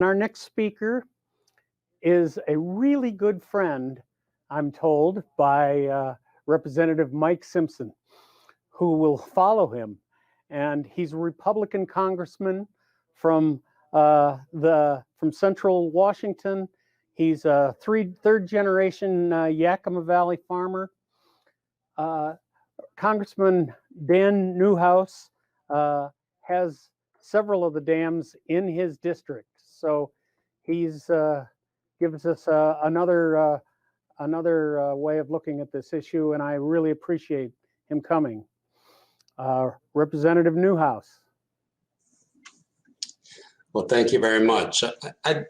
Our next speaker is a really good friend, I'm told, by Representative Mike Simpson, who will follow him. And he's a Republican congressman from Central Washington. He's a third generation Yakima Valley farmer. Congressman Dan Newhouse has several of the dams in his district. So he's gives us another way of looking at this issue, and I really appreciate him coming. Representative Newhouse. Well, thank you very much. I'd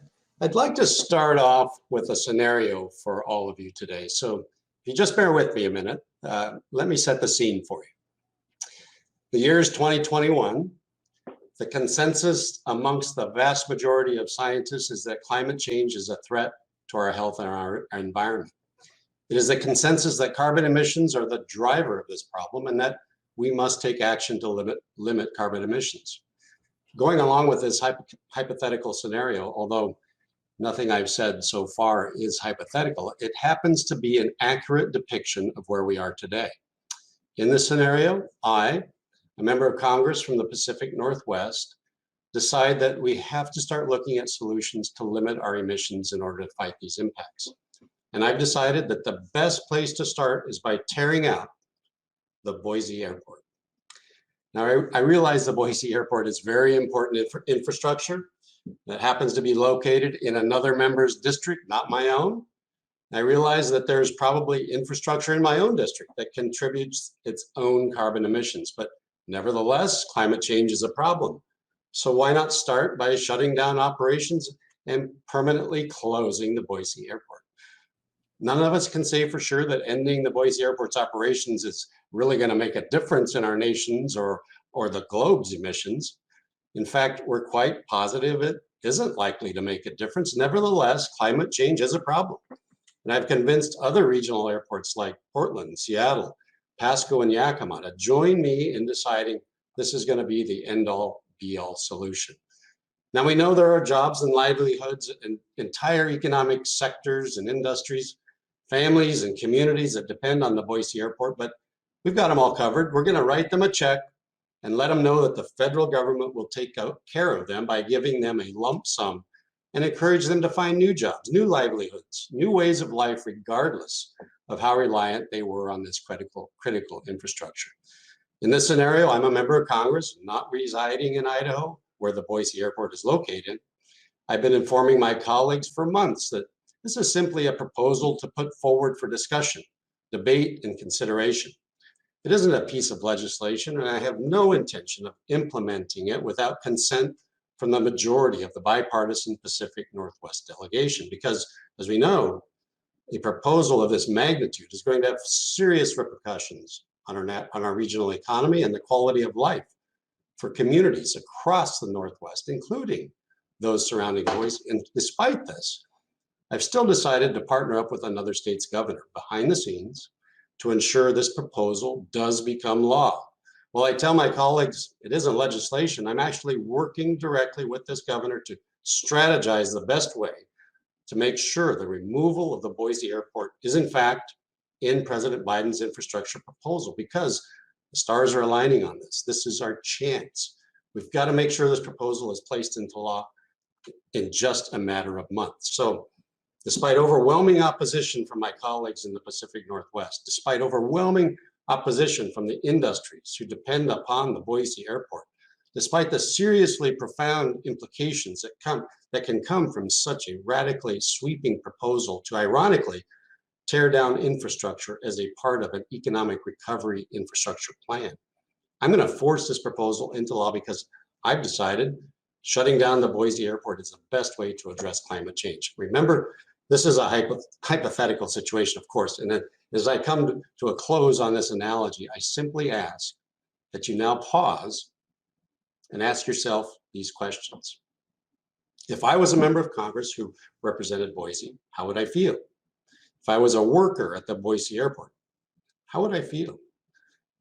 like to start off with a scenario for all of you today. So if you just bear with me a minute, let me set the scene for you. The year is 2021. The consensus amongst the vast majority of scientists is that climate change is a threat to our health and our environment. It is the consensus that carbon emissions are the driver of this problem and that we must take action to limit carbon emissions. Going along with this hypothetical scenario, although nothing I've said so far is hypothetical, it happens to be an accurate depiction of where we are today. In this scenario, I, a member of Congress from the Pacific Northwest, decide that we have to start looking at solutions to limit our emissions in order to fight these impacts. And I've decided that the best place to start is by tearing out the Boise Airport. Now, I realize the Boise Airport is very important infrastructure that happens to be located in another member's district, not my own. I realize that there's probably infrastructure in my own district that contributes its own carbon emissions, but nevertheless, climate change is a problem. So why not start by shutting down operations and permanently closing the Boise Airport? None of us can say for sure that ending the Boise Airport's operations is really going to make a difference in our nation's or the globe's emissions. In fact, we're quite positive it isn't likely to make a difference. Nevertheless, climate change is a problem. And I've convinced other regional airports like Portland, Seattle, Pasco, and Yakima to join me in deciding this is going to be the end-all, be-all solution. Now, we know there are jobs and livelihoods and entire economic sectors and industries, families and communities that depend on the Boise Airport, but we've got them all covered. We're going to write them a check and let them know that the federal government will take care of them by giving them a lump sum and encourage them to find new jobs, new livelihoods, new ways of life, regardless of how reliant they were on this critical infrastructure. In this scenario, I'm a member of Congress, not residing in Idaho, where the Boise Airport is located. I've been informing my colleagues for months that this is simply a proposal to put forward for discussion, debate, and consideration. It isn't a piece of legislation, and I have no intention of implementing it without consent from the majority of the bipartisan Pacific Northwest delegation, because, as we know, a proposal of this magnitude is going to have serious repercussions on our regional economy and the quality of life for communities across the Northwest, including those surrounding Boise. And despite this, I've still decided to partner up with another state's governor behind the scenes to ensure this proposal does become law. While I tell my colleagues it isn't legislation, I'm actually working directly with this governor to strategize the best way to make sure the removal of the Boise Airport is in fact in President Biden's infrastructure proposal, because the stars are aligning on this. This is our chance. We've got to make sure this proposal is placed into law in just a matter of months. So despite overwhelming opposition from my colleagues in the Pacific Northwest, despite overwhelming opposition from the industries who depend upon the Boise Airport, despite the seriously profound implications that can come from such a radically sweeping proposal to, ironically, tear down infrastructure as a part of an economic recovery infrastructure plan. I'm going to force this proposal into law because I've decided shutting down the Boise Airport is the best way to address climate change. Remember, this is a hypothetical situation, of course, and as I come to a close on this analogy, I simply ask that you now pause and ask yourself these questions. If I was a member of Congress who represented Boise, how would I feel? If I was a worker at the Boise Airport, how would I feel?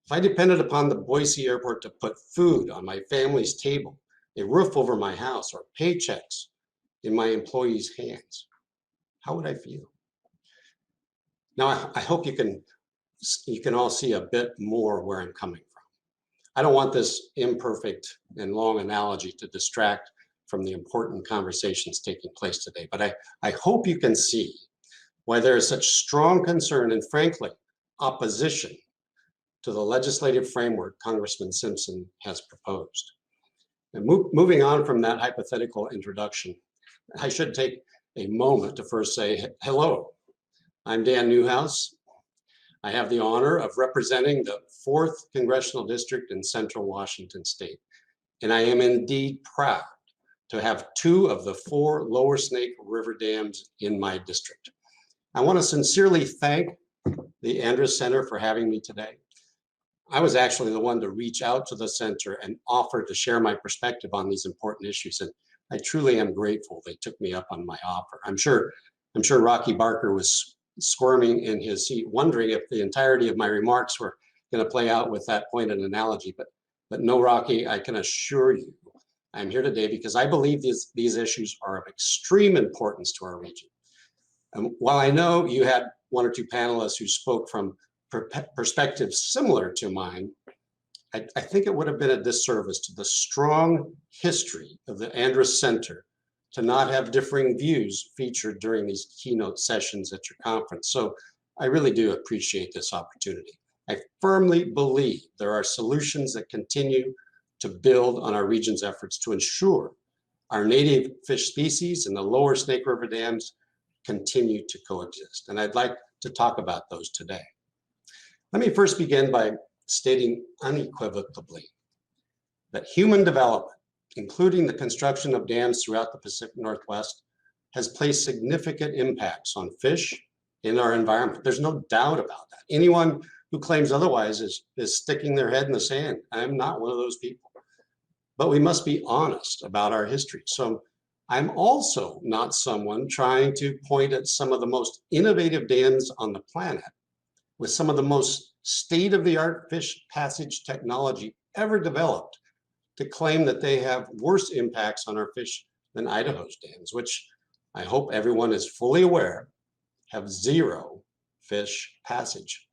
If I depended upon the Boise Airport to put food on my family's table, a roof over my house, or paychecks in my employees' hands, how would I feel? Now, I hope you can all see a bit more where I'm coming from. I don't want this imperfect and long analogy to distract from the important conversations taking place today, but I hope you can see why there is such strong concern and, frankly, opposition to the legislative framework Congressman Simpson has proposed. And moving on from that hypothetical introduction, I should take a moment to first say hello. I'm Dan Newhouse. I have the honor of representing the 4th Congressional District in Central Washington State, and I am indeed proud to have 2 of the 4 lower Snake River dams in my district. I want to sincerely thank the Andrus Center for having me today. I was actually the one to reach out to the center and offer to share my perspective on these important issues, and I truly am grateful they took me up on my offer. I'm sure Rocky Barker was squirming in his seat, wondering if the entirety of my remarks were going to play out with that pointed analogy. But no, Rocky, I can assure you, I'm here today because I believe these issues are of extreme importance to our region. And while I know you had 1 or 2 panelists who spoke from perspectives similar to mine, I think it would have been a disservice to the strong history of the Andrus Center to not have differing views featured during these keynote sessions at your conference. So I really do appreciate this opportunity. I firmly believe there are solutions that continue to build on our region's efforts to ensure our native fish species and the lower Snake River dams continue to coexist. And I'd like to talk about those today. Let me first begin by stating unequivocally that human development, including the construction of dams throughout the Pacific Northwest, has placed significant impacts on fish in our environment. There's no doubt about that. Anyone who claims otherwise is sticking their head in the sand. I'm not one of those people. But we must be honest about our history. So I'm also not someone trying to point at some of the most innovative dams on the planet with some of the most state-of-the-art fish passage technology ever developed to claim that they have worse impacts on our fish than Idaho's dams, which I hope everyone is fully aware have 0 fish passage,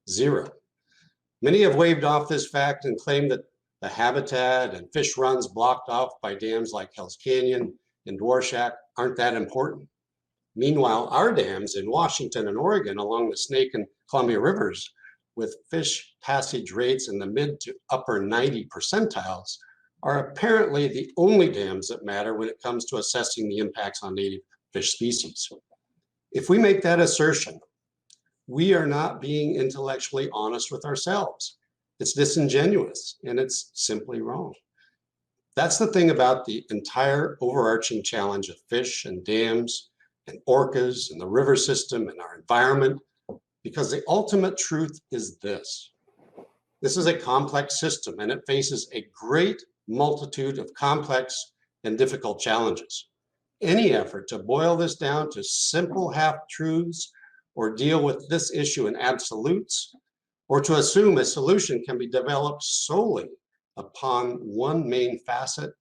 0. Many have waved off this fact and claimed that the habitat and fish runs blocked off by dams like Hell's Canyon and Dworshak aren't that important. Meanwhile, our dams in Washington and Oregon along the Snake and Columbia Rivers, with fish passage rates in the mid to upper 90 percentiles, are apparently the only dams that matter when it comes to assessing the impacts on native fish species. If we make that assertion, we are not being intellectually honest with ourselves. It's disingenuous and it's simply wrong. That's the thing about the entire overarching challenge of fish and dams and orcas and the river system and our environment, because the ultimate truth is this. This is a complex system and it faces a great multitude of complex and difficult challenges. Any effort to boil this down to simple half-truths or deal with this issue in absolutes, or to assume a solution can be developed solely upon one main facet,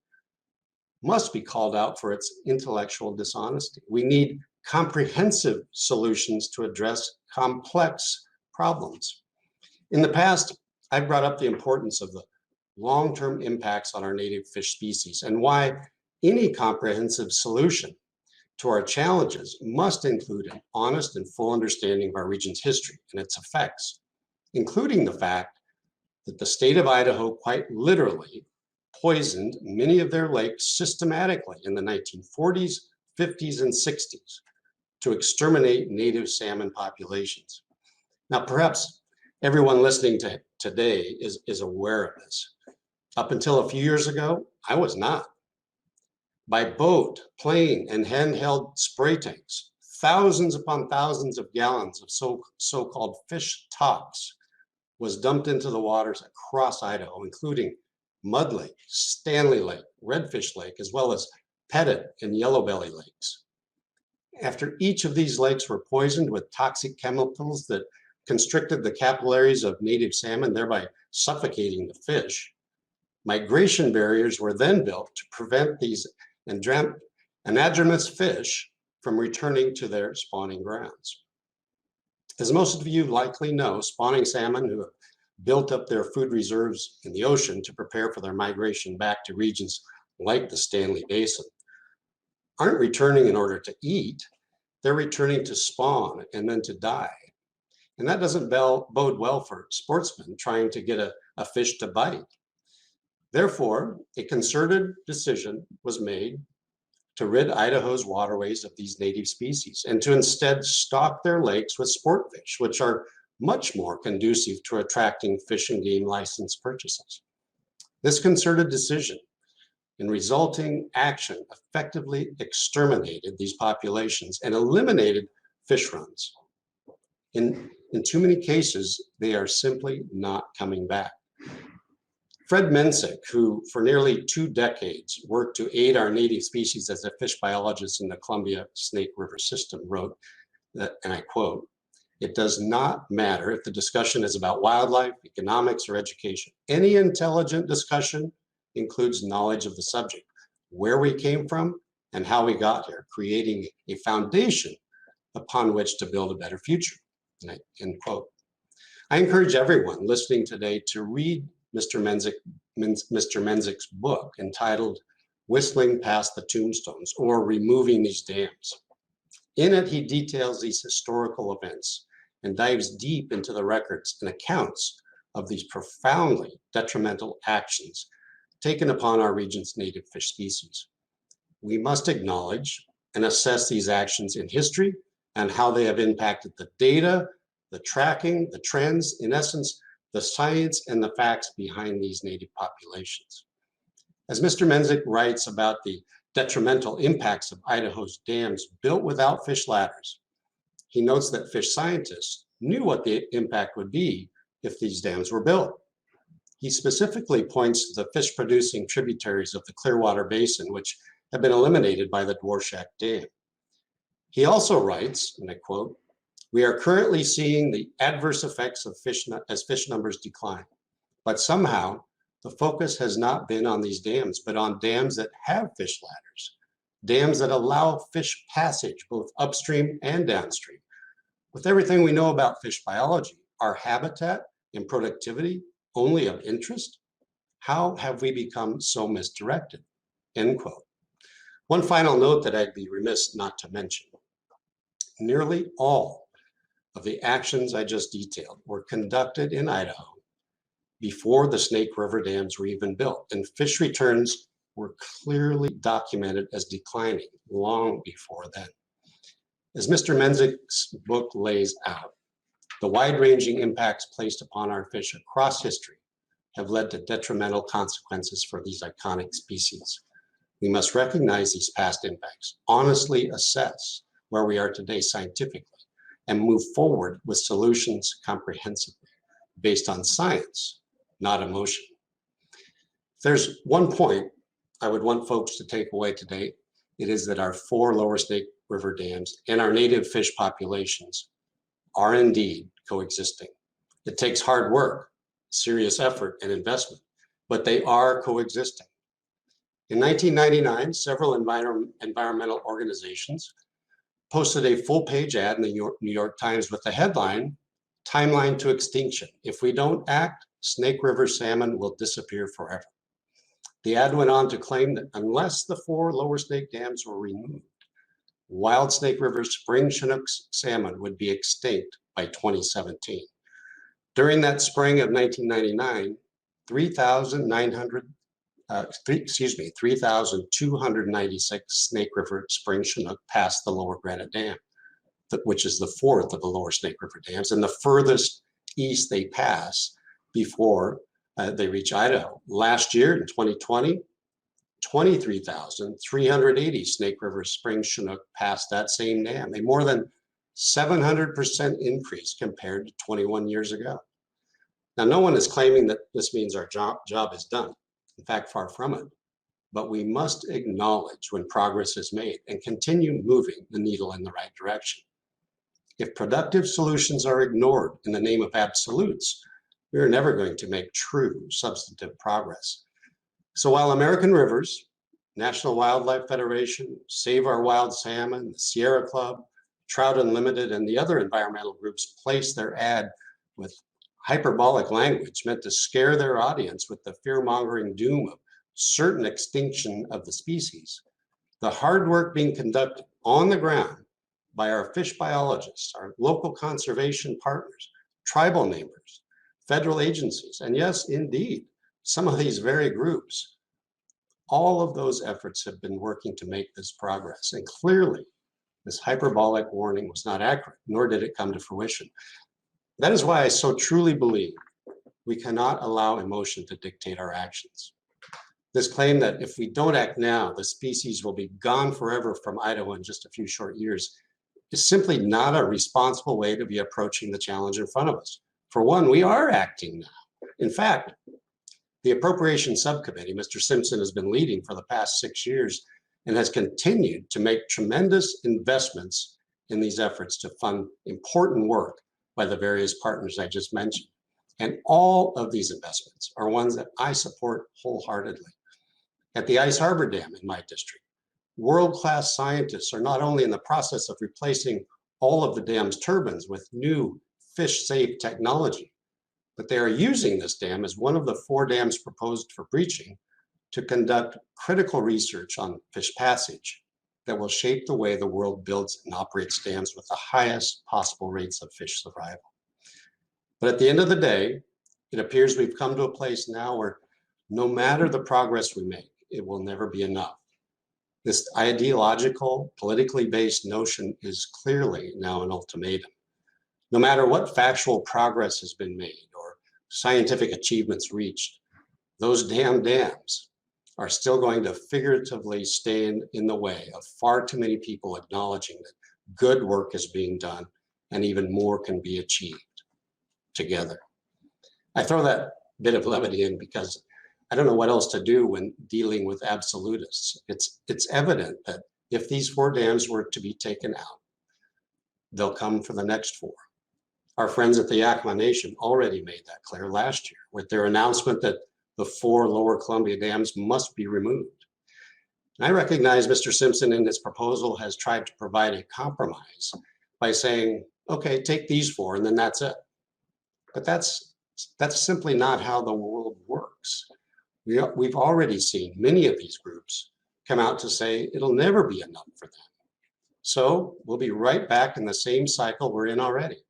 must be called out for its intellectual dishonesty. We need comprehensive solutions to address complex problems. In the past, I brought up the importance of the long-term impacts on our native fish species and why any comprehensive solution to our challenges must include an honest and full understanding of our region's history and its effects, including the fact that the state of Idaho quite literally poisoned many of their lakes systematically in the 1940s, 50s, and 60s to exterminate native salmon populations. Now, perhaps everyone listening to today is aware of this. Up until a few years ago, I was not. By boat, plane, and handheld spray tanks, thousands upon thousands of gallons of so-called fish tox was dumped into the waters across Idaho, including Mud Lake, Stanley Lake, Redfish Lake, as well as Pettit and Yellowbelly lakes. After each of these lakes were poisoned with toxic chemicals that constricted the capillaries of native salmon, thereby suffocating the fish, migration barriers were then built to prevent these anadromous fish from returning to their spawning grounds. As most of you likely know, spawning salmon who have built up their food reserves in the ocean to prepare for their migration back to regions like the Stanley Basin aren't returning in order to eat, they're returning to spawn and then to die. And that doesn't bode well for sportsmen trying to get a fish to bite. Therefore, a concerted decision was made to rid Idaho's waterways of these native species and to instead stock their lakes with sport fish, which are much more conducive to attracting fish and game license purchases. This concerted decision and resulting action effectively exterminated these populations and eliminated fish runs. In too many cases, they are simply not coming back. Fred Menzik, who for nearly 2 decades worked to aid our native species as a fish biologist in the Columbia Snake River system, wrote that, and I quote, "It does not matter if the discussion is about wildlife, economics, or education. Any intelligent discussion includes knowledge of the subject, where we came from, and how we got here, creating a foundation upon which to build a better future." End quote. I encourage everyone listening today to read Mr. Menzik's book entitled "Whistling Past the Tombstones" or "Removing These Dams." In it, he details these historical events and dives deep into the records and accounts of these profoundly detrimental actions taken upon our region's native fish species. We must acknowledge and assess these actions in history and how they have impacted the data, the tracking, the trends, in essence, the science and the facts behind these native populations. As Mr. Menzik writes about the detrimental impacts of Idaho's dams built without fish ladders, he notes that fish scientists knew what the impact would be if these dams were built. He specifically points to the fish-producing tributaries of the Clearwater Basin, which have been eliminated by the Dworshak Dam. He also writes, and I quote, "We are currently seeing the adverse effects of fish as fish numbers decline, but somehow the focus has not been on these dams, but on dams that have fish ladders, dams that allow fish passage both upstream and downstream. With everything we know about fish biology, are habitat and productivity only of interest? How have we become so misdirected?" End quote. One final note that I'd be remiss not to mention. Nearly all of the actions I just detailed were conducted in Idaho before the Snake River dams were even built, and fish returns were clearly documented as declining long before then. As Mr. Menzik's book lays out, the wide-ranging impacts placed upon our fish across history have led to detrimental consequences for these iconic species. We must recognize these past impacts, honestly assess where we are today scientifically, and move forward with solutions comprehensively, based on science, not emotion. If there's one point I would want folks to take away today, it is that our 4 lower Snake River dams and our native fish populations are indeed coexisting. It takes hard work, serious effort, and investment, but they are coexisting. In 1999, several environmental organizations posted a full-page ad in the New York Times with the headline, "Timeline to Extinction. If we don't act, Snake River salmon will disappear forever." The ad went on to claim that unless the 4 lower Snake dams were removed, wild Snake River spring Chinook salmon would be extinct by 2017. During that spring of 1999, 3,296 Snake River spring Chinook passed the Lower Granite Dam, which is the 4th of the lower Snake River dams, and the furthest east they pass before they reach Idaho. Last year, in 2020, 23,380 Snake River spring Chinook passed that same dam, a more than 700% increase compared to 21 years ago. Now, no one is claiming that this means our job is done. In fact, far from it. But we must acknowledge when progress is made and continue moving the needle in the right direction. If productive solutions are ignored in the name of absolutes, we are never going to make true substantive progress. So while American rivers, National Wildlife Federation, Save Our Wild Salmon, the Sierra Club, Trout Unlimited, and the other environmental groups placed their ad with hyperbolic language meant to scare their audience with the fear-mongering doom of certain extinction of the species. The hard work being conducted on the ground by our fish biologists, our local conservation partners, tribal neighbors, federal agencies, and yes, indeed, some of these very groups, all of those efforts have been working to make this progress. And clearly, this hyperbolic warning was not accurate, nor did it come to fruition. That is why I so truly believe we cannot allow emotion to dictate our actions. This claim that if we don't act now, the species will be gone forever from Idaho in just a few short years is simply not a responsible way to be approaching the challenge in front of us. For one, we are acting now. In fact, the Appropriations Subcommittee, Mr. Simpson has been leading for the past 6 years and has continued to make tremendous investments in these efforts to fund important work by the various partners I just mentioned. And all of these investments are ones that I support wholeheartedly. At the Ice Harbor Dam in my district, world-class scientists are not only in the process of replacing all of the dam's turbines with new fish-safe technology, but they are using this dam as one of the 4 dams proposed for breaching to conduct critical research on fish passage that will shape the way the world builds and operates dams with the highest possible rates of fish survival. But at the end of the day, it appears we've come to a place now where no matter the progress we make, it will never be enough. This ideological, politically based notion is clearly now an ultimatum. No matter what factual progress has been made or scientific achievements reached, those damn dams are still going to figuratively stand in the way of far too many people acknowledging that good work is being done and even more can be achieved together. I throw that bit of levity in because I don't know what else to do when dealing with absolutists. It's evident that if these 4 dams were to be taken out, they'll come for the next 4. Our friends at the Yakima Nation already made that clear last year with their announcement that the 4 lower Columbia dams must be removed. And I recognize Mr. Simpson in his proposal has tried to provide a compromise by saying, okay, take these 4 and then that's it. But that's simply not how the world works. We've already seen many of these groups come out to say it'll never be enough for them. So we'll be right back in the same cycle we're in already,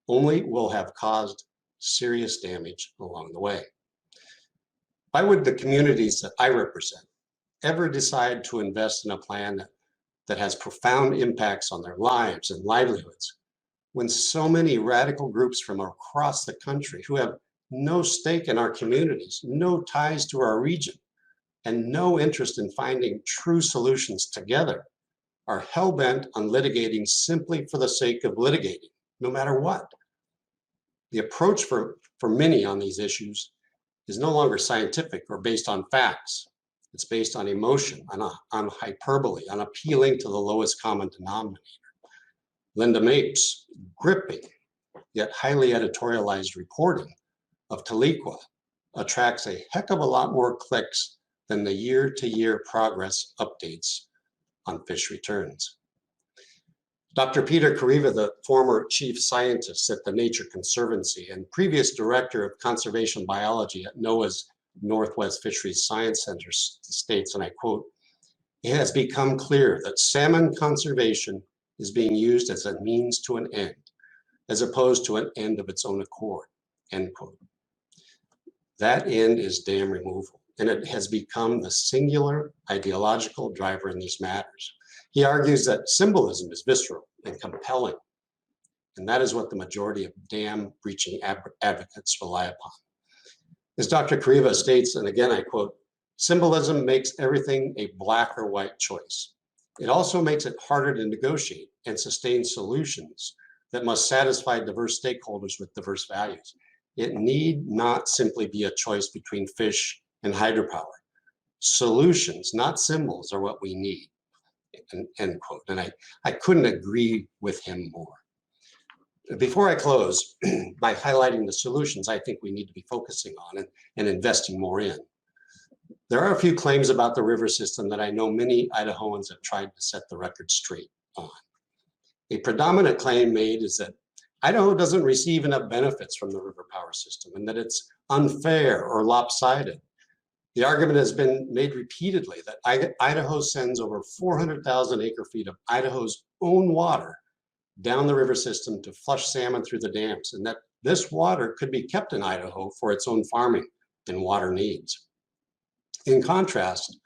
only we'll have caused serious damage along the way. Why would the communities that I represent ever decide to invest in a plan that has profound impacts on their lives and livelihoods when so many radical groups from across the country who have no stake in our communities, no ties to our region, and no interest in finding true solutions together are hell-bent on litigating simply for the sake of litigating, no matter what? The approach for many on these issues is no longer scientific or based on facts. It's based on emotion, on hyperbole, on appealing to the lowest common denominator. Linda Mapes' gripping yet highly editorialized reporting of Tahlequah attracts a heck of a lot more clicks than the year-to-year progress updates on fish returns. Dr. Peter Kariva, the former chief scientist at the Nature Conservancy and previous director of conservation biology at NOAA's Northwest Fisheries Science Center, states, and I quote, "It has become clear that salmon conservation is being used as a means to an end, as opposed to an end of its own accord," end quote. That end is dam removal, and it has become the singular ideological driver in these matters. He argues that symbolism is visceral and compelling, and that is what the majority of dam breaching advocates rely upon. As Dr. Kariva states, and again I quote, "Symbolism makes everything a black or white choice. It also makes it harder to negotiate and sustain solutions that must satisfy diverse stakeholders with diverse values. It need not simply be a choice between fish and hydropower. Solutions, not symbols, are what we need," end quote. And I couldn't agree with him more. Before I close, by highlighting the solutions I think we need to be focusing on and investing more in, There are a few claims about the river system that I know many Idahoans have tried to set the record straight on. A predominant claim made is that Idaho doesn't receive enough benefits from the river power system and that it's unfair or lopsided. The argument has been made repeatedly that Idaho sends over 400,000 acre-feet of Idaho's own water down the river system to flush salmon through the dams, and that this water could be kept in Idaho for its own farming and water needs. In contrast,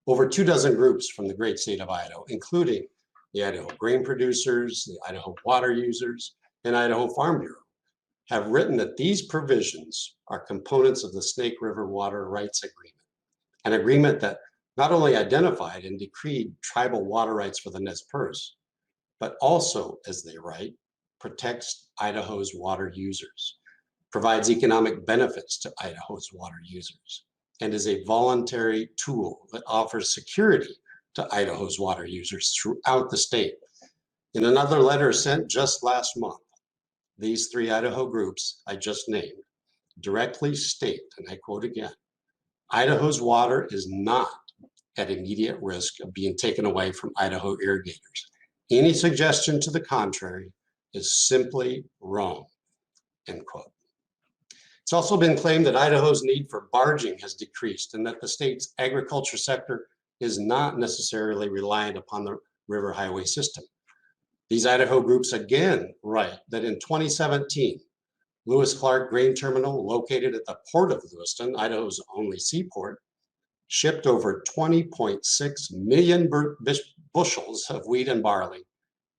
over 24 groups from the great state of Idaho, including the Idaho grain producers, the Idaho water users, and Idaho Farm Bureau, have written that these provisions are components of the Snake River Water Rights Agreement, an agreement that not only identified and decreed tribal water rights for the Nez Perce, but also, as they write, protects Idaho's water users, provides economic benefits to Idaho's water users, and is a voluntary tool that offers security to Idaho's water users throughout the state. In another letter sent just last month, these three Idaho groups I just named directly state, and I quote again, Idaho's water is not at immediate risk of being taken away from Idaho irrigators. Any suggestion to the contrary is simply wrong, end quote. It's also been claimed that Idaho's need for barging has decreased and that the state's agriculture sector is not necessarily reliant upon the river highway system. These Idaho groups again write that in 2017, Lewis Clark Grain Terminal, located at the port of Lewiston, Idaho's only seaport, shipped over 20.6 million bushels of wheat and barley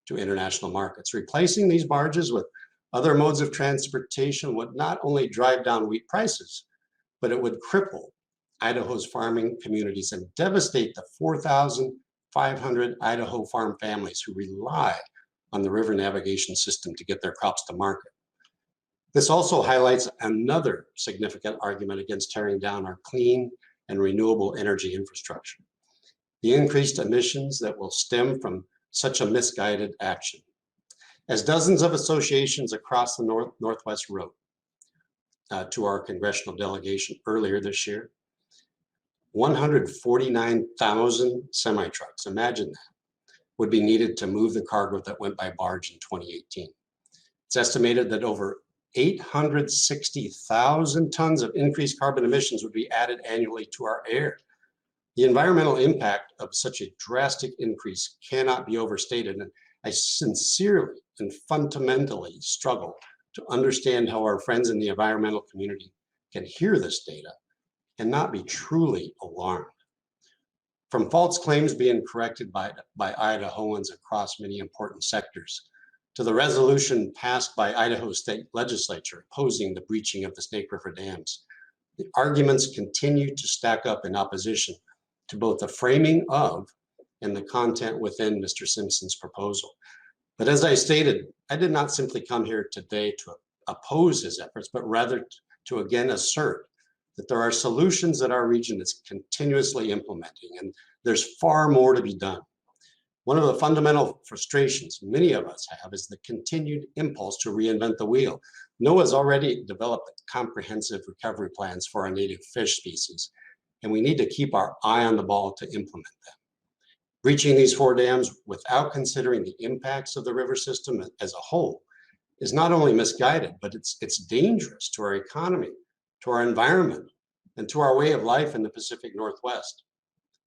to international markets. Replacing these barges with other modes of transportation would not only drive down wheat prices, but it would cripple Idaho's farming communities and devastate the 4,500 Idaho farm families who rely on the river navigation system to get their crops to market. This also highlights another significant argument against tearing down our clean and renewable energy infrastructure: the increased emissions that will stem from such a misguided action. As dozens of associations across the Northwest wrote to our congressional delegation earlier this year, 149,000 semi-trucks, imagine that, would be needed to move the cargo that went by barge in 2018. It's estimated that over 860,000 tons of increased carbon emissions would be added annually to our air. The environmental impact of such a drastic increase cannot be overstated, and I sincerely and fundamentally struggle to understand how our friends in the environmental community can hear this data and not be truly alarmed. From false claims being corrected by Idahoans across many important sectors, to the resolution passed by Idaho State Legislature opposing the breaching of the Snake River dams, the arguments continue to stack up in opposition to both the framing of and the content within Mr. Simpson's proposal. But as I stated, I did not simply come here today to oppose his efforts, but rather to again assert that there are solutions that our region is continuously implementing, and there's far more to be done. One of the fundamental frustrations many of us have is the continued impulse to reinvent the wheel. NOAA's already developed comprehensive recovery plans for our native fish species, and we need to keep our eye on the ball to implement them. Breaching these 4 dams without considering the impacts of the river system as a whole is not only misguided, but it's dangerous to our economy, to our environment, and to our way of life in the Pacific Northwest.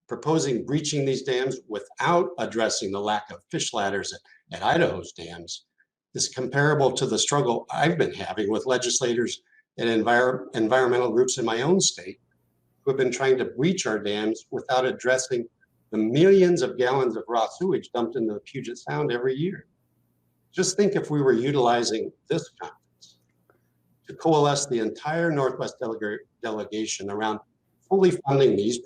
Proposing breaching these dams without addressing the lack of fish ladders at Idaho's dams is comparable to the struggle I've been having with legislators and environmental groups in my own state who have been trying to breach our dams without addressing the millions of gallons of raw sewage dumped into the Puget Sound every year. Just think if we were utilizing this conference to coalesce the entire Northwest delegation around fully funding these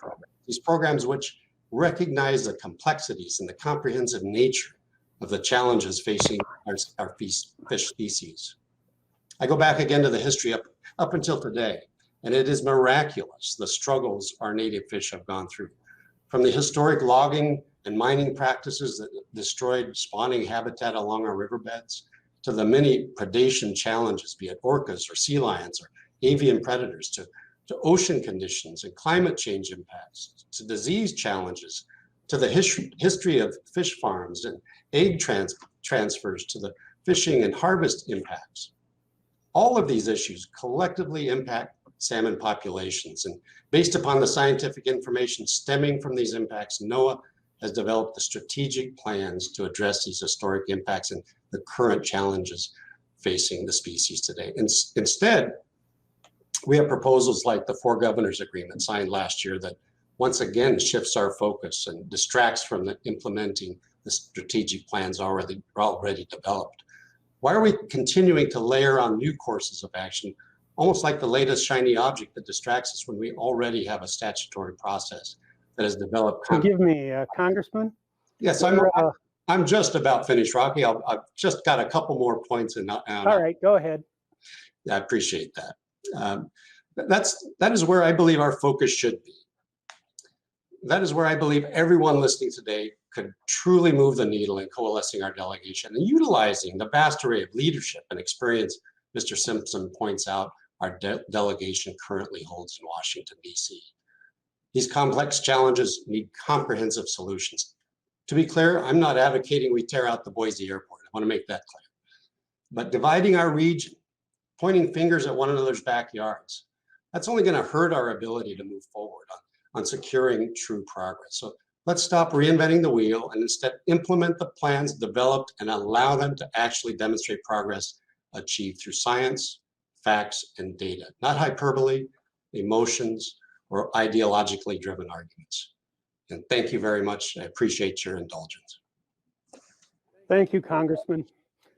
programs which recognize the complexities and the comprehensive nature of the challenges facing our fish species. I go back again to the history up until today, and it is miraculous the struggles our native fish have gone through. From the historic logging and mining practices that destroyed spawning habitat along our riverbeds, to the many predation challenges, be it orcas or sea lions or avian predators, to to ocean conditions and climate change impacts, to disease challenges, to the history of fish farms and aid transfers, to the fishing and harvest impacts. All of these issues collectively impact salmon populations, and based upon the scientific information stemming from these impacts, NOAA has developed the strategic plans to address these historic impacts and the current challenges facing the species today. Instead, we have proposals like the Four Governors Agreement signed last year that once again shifts our focus and distracts from implementing the strategic plans already developed. Why are we continuing to layer on new courses of action, almost like the latest shiny object that distracts us when we already have a statutory process that has developed? Forgive me, Congressman. Yes, I'm just about finished, Rocky. I've just got a couple more points. All right, go ahead. I appreciate that. That is where I believe our focus should be. That is where I believe everyone listening today could truly move the needle in coalescing our delegation and utilizing the vast array of leadership and experience Mr. Simpson points out our delegation currently holds in Washington, D.C. These complex challenges need comprehensive solutions. To be clear, I'm not advocating we tear out the Boise airport. I want to make that clear. But dividing our region, pointing fingers at one another's backyards, that's only going to hurt our ability to move forward on securing true progress. So let's stop reinventing the wheel and instead implement the plans developed and allow them to actually demonstrate progress achieved through science, facts, and data, not hyperbole, emotions, or ideologically driven arguments. And thank you very much. I appreciate your indulgence. Thank you, Congressman.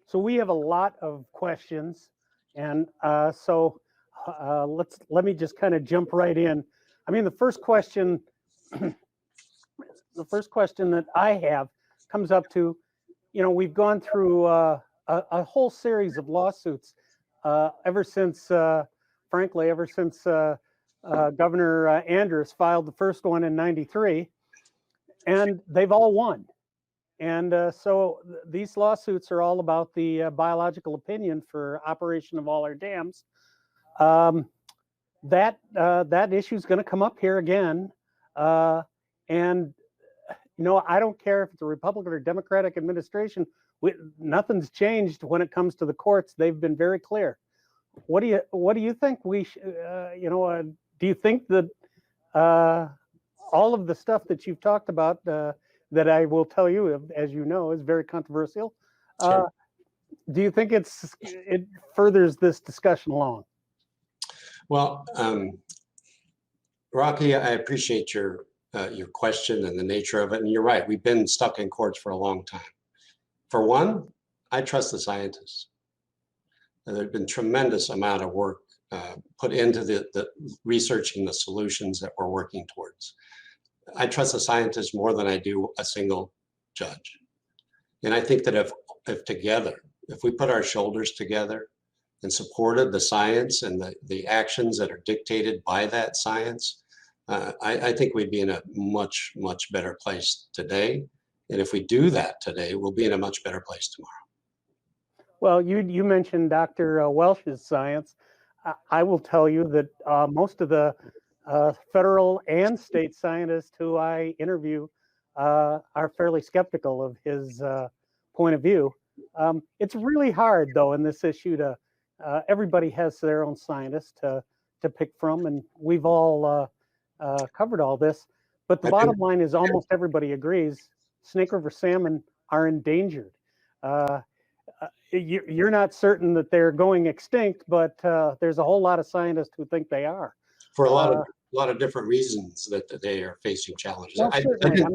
So we have a lot of questions, and let me just kind of jump right in. I mean, the first question that I have comes up to, we've gone through a whole series of lawsuits ever since Governor Andrus filed the first one in '93, and they've all won. And so these lawsuits are all about the biological opinion for operation of all our dams. That issue is going to come up here again. And, I don't care if it's a Republican or Democratic administration. Nothing's changed when it comes to the courts. They've been very clear. What do you think we do you think that all of the stuff that you've talked about that I will tell you, as you know, is very controversial? Sure. Do you think it furthers this discussion along? Well, Rocky, I appreciate your question and the nature of it. And you're right, we've been stuck in courts for a long time. For one, I trust the scientists. There's been tremendous amount of work put into the researching the solutions that we're working towards. I trust the scientists more than I do a single judge. And I think that if we put our shoulders together and supported the science and the actions that are dictated by that science, I think we'd be in a much, much better place today. And if we do that today, we'll be in a much better place tomorrow. Well, you mentioned Dr. Welch's science. I will tell you that most of the federal and state scientists who I interview are fairly skeptical of his point of view. It's really hard, though, in this issue to everybody has their own scientist to pick from, and we've all covered all this. But the bottom line is almost everybody agrees Snake River salmon are endangered. You're not certain that they're going extinct, but there's a whole lot of scientists who think they are. For a lot of different reasons that they are facing challenges. Well, I'm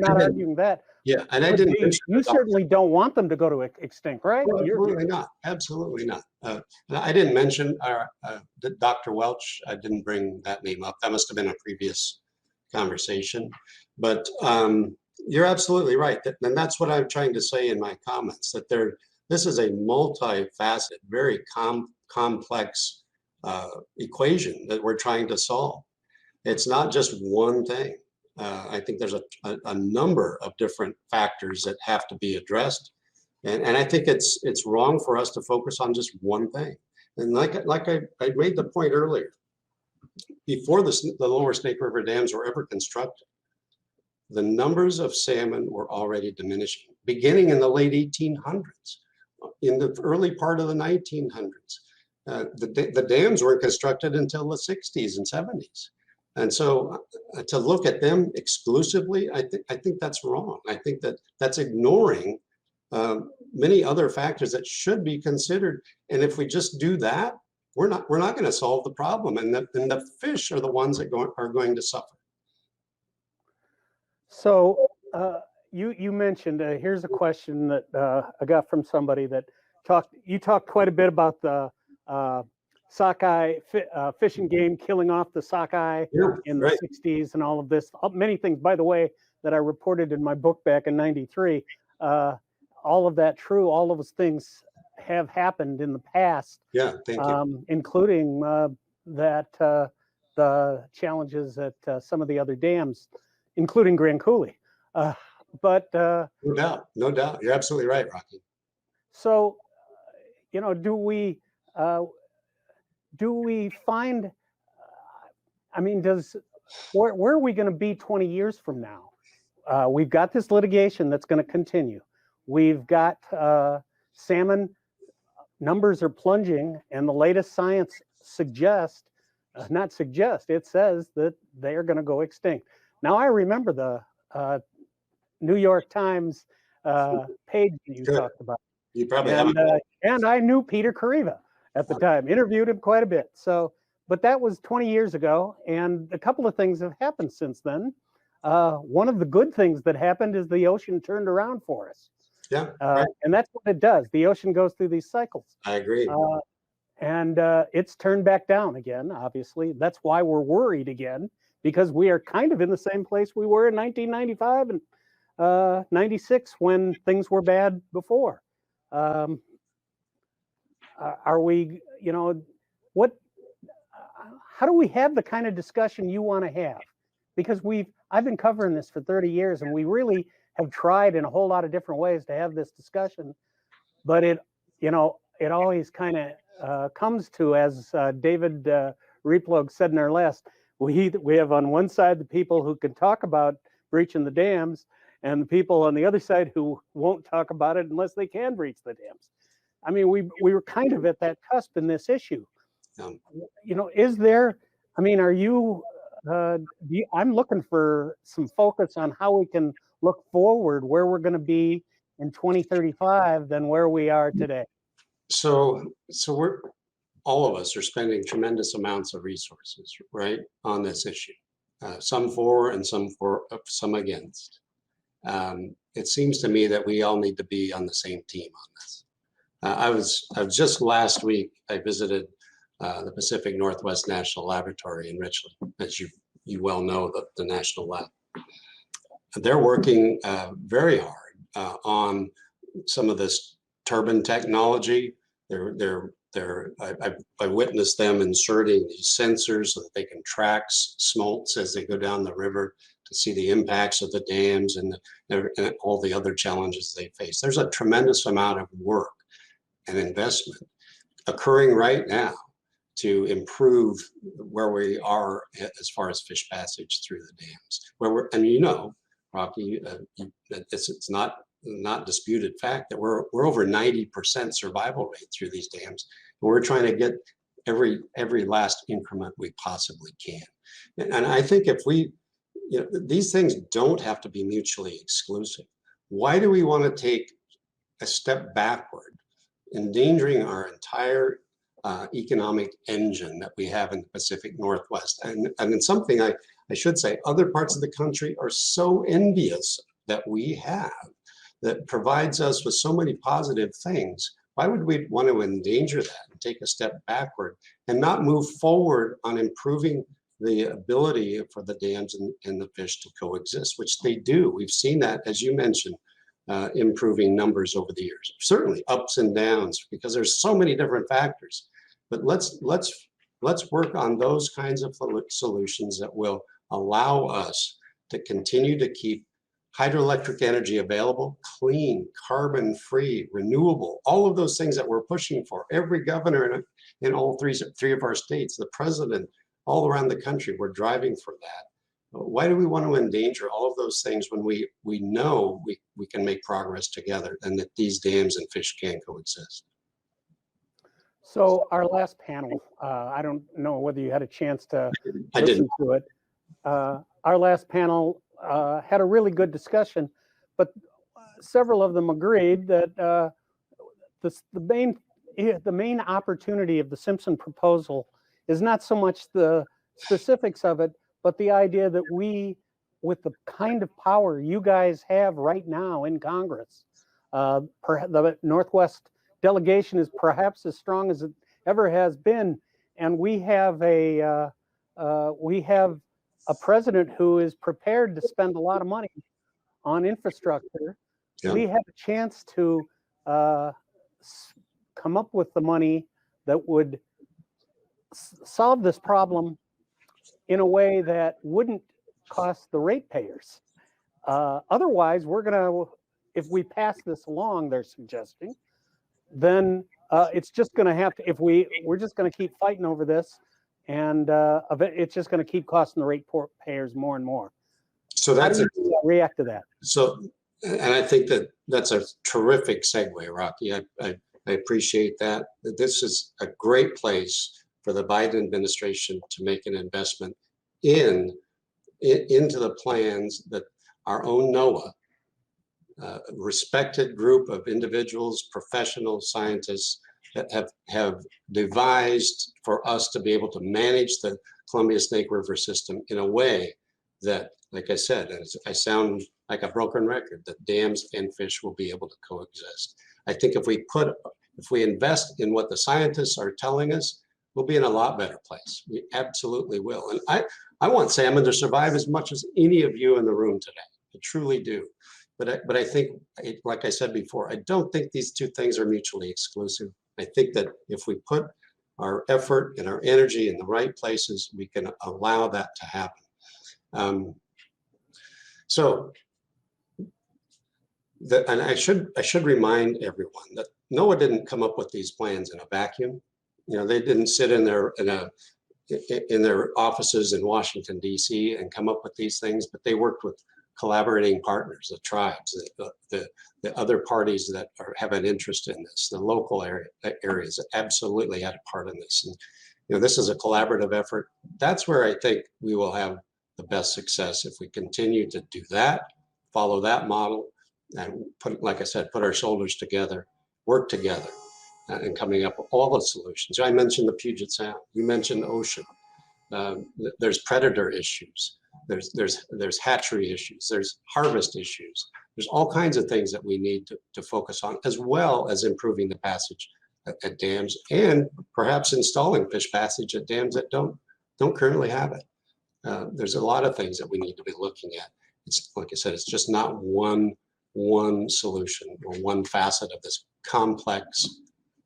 not arguing that. Yeah, and I But didn't. You certainly don't want them to go to extinct, right? Well, absolutely not. Absolutely not. I didn't mention Dr. Welch. I didn't bring that name up. That must have been a previous conversation. But you're absolutely right. And that's what I'm trying to say in my comments, that this is a multifaceted, very complex equation that we're trying to solve. It's not just one thing. I think there's a number of different factors that have to be addressed. And I think it's wrong for us to focus on just one thing. And like I made the point earlier, before the lower Snake River dams were ever constructed, the numbers of salmon were already diminishing, beginning in the late 1800s, in the early part of the 1900s. The dams weren't constructed until the 60s and 70s. And so to look at them exclusively, I think that's wrong. I think that that's ignoring many other factors that should be considered. And if we just do that, we're not going to solve the problem. And the fish are the ones that are going to suffer. So you mentioned, here's a question that I got from somebody that you talked quite a bit about the sockeye fish and game killing off the sockeye in the 60s and all of this. Many things, by the way, that I reported in my book back in '93. All of that true. All of those things have happened in the past. Yeah, thank you. Including the challenges at some of the other dams, including Grand Coulee. But no doubt, you're absolutely right, Rocky. So, do we find? I mean, where are we going to be 20 years from now? We've got this litigation that's going to continue. We've got salmon numbers are plunging, and the latest science suggests, it says that they are going to go extinct. Now, I remember the New York Times page that you talked about. You probably and I knew Peter Kariva at the time, interviewed him quite a bit. So, but that was 20 years ago, and a couple of things have happened since then. One of the good things that happened is the ocean turned around for us. Yeah, right. And that's what it does. The ocean goes through these cycles. I agree. And it's turned back down again, obviously. That's why we're worried again, because we are kind of in the same place we were in 1995 and 96 when things were bad before. Are we, how do we have the kind of discussion you want to have? Because I've been covering this for 30 years, and we really have tried in a whole lot of different ways to have this discussion, but it always kind of comes to, as David Replog said in our last, we have on one side the people who can talk about breaching the dams, and the people on the other side who won't talk about it unless they can breach the dams. I mean, we were kind of at that cusp in this issue. Is there? I mean, are you? I'm looking for some focus on how we can look forward, where we're going to be in 2035 than where we are today. So all of us are spending tremendous amounts of resources, right, on this issue. Some for and some against. It seems to me that we all need to be on the same team on this. I was just last week, I visited the Pacific Northwest National Laboratory in Richland, as you well know, the national lab. They're working very hard on some of this turbine technology. I witnessed them inserting these sensors so that they can track smolts as they go down the river to see the impacts of the dams and all the other challenges they face. There's a tremendous amount of work and investment occurring right now to improve where we are as far as fish passage through the dams. And Rocky, it's not disputed fact that we're over 90% survival rate through these dams. And we're trying to get every last increment we possibly can. And I think if these things don't have to be mutually exclusive. Why do we want to take a step backward, endangering our entire economic engine that we have in the Pacific Northwest? And it's something I should say, other parts of the country are so envious that we have, that provides us with so many positive things. Why would we want to endanger that and take a step backward and not move forward on improving the ability for the dams and the fish to coexist, which they do? We've seen that, as you mentioned, improving numbers over the years. Certainly ups and downs, because there's so many different factors. But let's work on those kinds of solutions that will allow us to continue to keep hydroelectric energy available, clean, carbon-free, renewable, all of those things that we're pushing for. Every governor in all three of our states, the president, all around the country. We're driving for that. Why do we want to endanger all of those things when we know we can make progress together and that these dams and fish can coexist? So our last panel, I don't know whether you had a chance to I listen didn't. to it. Our last panel had a really good discussion, but several of them agreed that the main opportunity of the Simpson proposal is not so much the specifics of it, but the idea that we, with the kind of power you guys have right now in Congress, the Northwest delegation is perhaps as strong as it ever has been, and we have a president who is prepared to spend a lot of money on infrastructure. Yeah. We have a chance to come up with the money that would solve this problem in a way that wouldn't cost the ratepayers. Otherwise, if we pass this along, they're suggesting, then it's just going to have to, we're just going to keep fighting over this, and it's just going to keep costing the ratepayers more and more. So how do you react to that? So, and I think that's a terrific segue, Rocky. I appreciate that. This is a great place for the Biden administration to make an investment into the plans that our own NOAA, respected group of individuals, professional scientists that have devised for us to be able to manage the Columbia Snake River system in a way that, like I said, I sound like a broken record, that dams and fish will be able to coexist. I think if we invest in what the scientists are telling us, we'll be in a lot better place. We absolutely will. And I want salmon to survive as much as any of you in the room today. I truly do. But I think, like I said before, I don't think these two things are mutually exclusive. I think that if we put our effort and our energy in the right places, we can allow that to happen. And I should remind everyone that NOAA didn't come up with these plans in a vacuum. They didn't sit in their offices in Washington, D.C. and come up with these things, but they worked with collaborating partners, the tribes, the other parties that have an interest in this, the local areas that absolutely had a part in this. And this is a collaborative effort. That's where I think we will have the best success if we continue to do that, follow that model, and like I said, put our shoulders together, work together, and coming up with all the solutions. I mentioned the Puget Sound. You mentioned ocean. There's predator issues. There's hatchery issues. There's harvest issues. There's all kinds of things that we need to focus on, as well as improving the passage at dams, and perhaps installing fish passage at dams that don't currently have it. There's a lot of things that we need to be looking at. It's like I said, it's just not one solution or one facet of this complex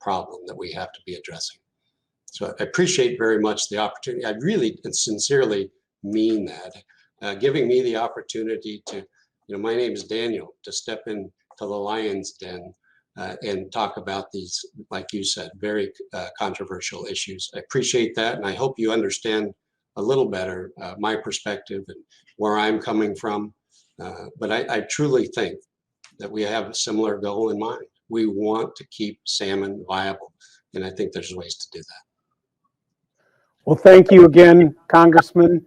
problem that we have to be addressing. So I appreciate very much the opportunity. I really and sincerely mean that. Giving me the opportunity to, my name is Daniel, to step into the lion's den and talk about these, like you said, very controversial issues. I appreciate that, and I hope you understand a little better my perspective and where I'm coming from. But I truly think that we have a similar goal in mind. We want to keep salmon viable, and I think there's ways to do that. Well, thank you again, Congressman.